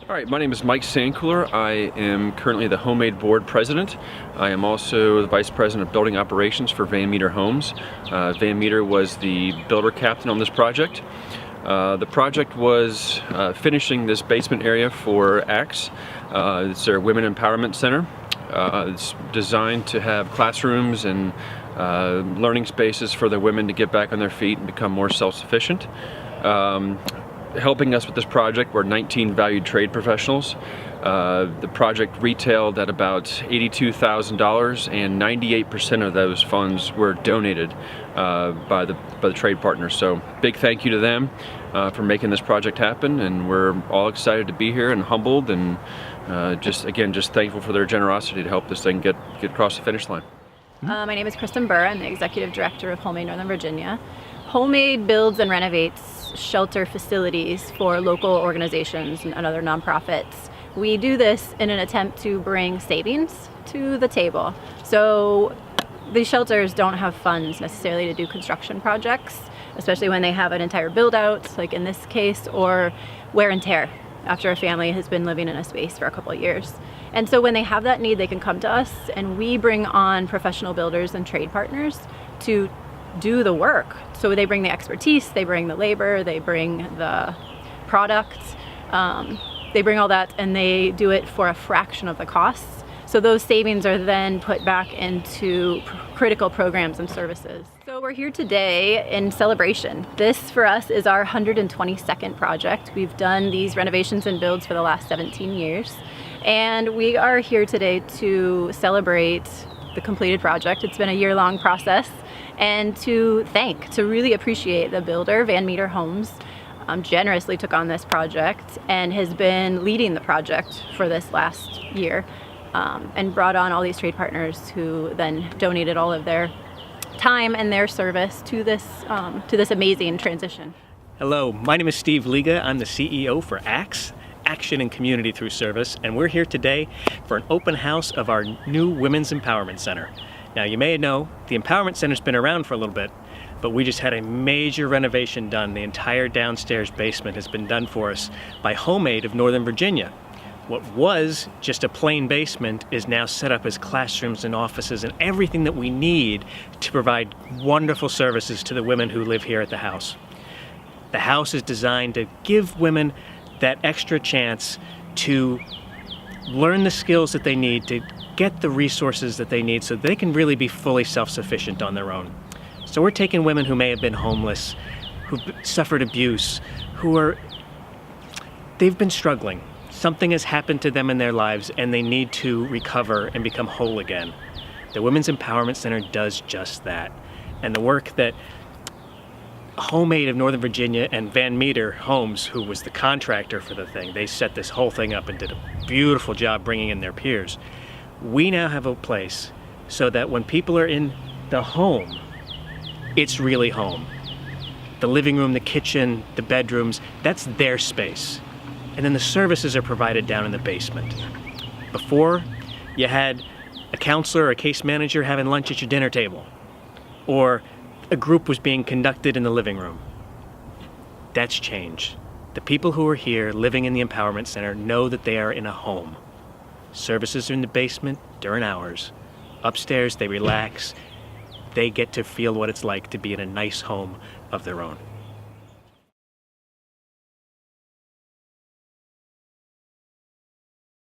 All right, my name is Mike Sandkuhler. I am currently the HomeAid board president. I am also the vice president of building operations for Van Meter Homes. Van Meter was the builder captain on this project. The project was finishing this basement area for ACTS. It's their Women Empowerment Center. It's designed to have classrooms and learning spaces for the women to get back on their feet and become more self-sufficient. Helping us with this project were 19 valued trade professionals. The project retailed at about $82,000, and 98% of those funds were donated by the trade partners. So big thank you to them for making this project happen, and we're all excited to be here and humbled, and just thankful for their generosity to help this thing get across the finish line. My name is Kristyn Burr. I'm the executive director of HomeAid Northern Virginia. HomeAid builds and renovates shelter facilities for local organizations and other nonprofits. We do this in an attempt to bring savings to the table. So these shelters don't have funds necessarily to do construction projects, especially when they have an entire build out, like in this case, or wear and tear after a family has been living in a space for a couple of years. And so when they have that need, they can come to us, and we bring on professional builders and trade partners to do the work. So they bring the expertise, they bring the labor, they bring the products, they bring all that, and they do it for a fraction of the costs. So those savings are then put back into critical programs and services. So we're here today in celebration. This for us is our 122nd project. We've done these renovations and builds for the last 17 years. And we are here today to celebrate the completed project. It's been a year-long process, and to really appreciate the builder, Van Meter Homes, generously took on this project and has been leading the project for this last year, and brought on all these trade partners who then donated all of their time and their service to this amazing transition. Hello, my name is Steve Liga. I'm the CEO for ACTS, Action and Community Through Service, and we're here today for an open house of our new Women's Empowerment Center. Now, you may know the Empowerment Center's been around for a little bit, but we just had a major renovation done. The entire downstairs basement has been done for us by HomeAid of Northern Virginia. What was just a plain basement is now set up as classrooms and offices and everything that we need to provide wonderful services to the women who live here at the house. The house is designed to give women that extra chance to learn the skills that they need, to get the resources that they need so they can really be fully self-sufficient on their own. So we're taking women who may have been homeless, who've suffered abuse, they've been struggling. Something has happened to them in their lives and they need to recover and become whole again. The Women's Empowerment Center does just that. And the work that HomeAid of Northern Virginia and Van Meter Homes, who was the contractor for the thing, they set this whole thing up and did a beautiful job bringing in their peers. We now have a place so that when people are in the home, it's really home. The living room, the kitchen, the bedrooms, that's their space. And then the services are provided down in the basement. Before, you had a counselor or a case manager having lunch at your dinner table, or a group was being conducted in the living room. That's changed. The people who are here living in the Empowerment Center know that they are in a home. Services are in the basement during hours. Upstairs, they relax. They get to feel what it's like to be in a nice home of their own.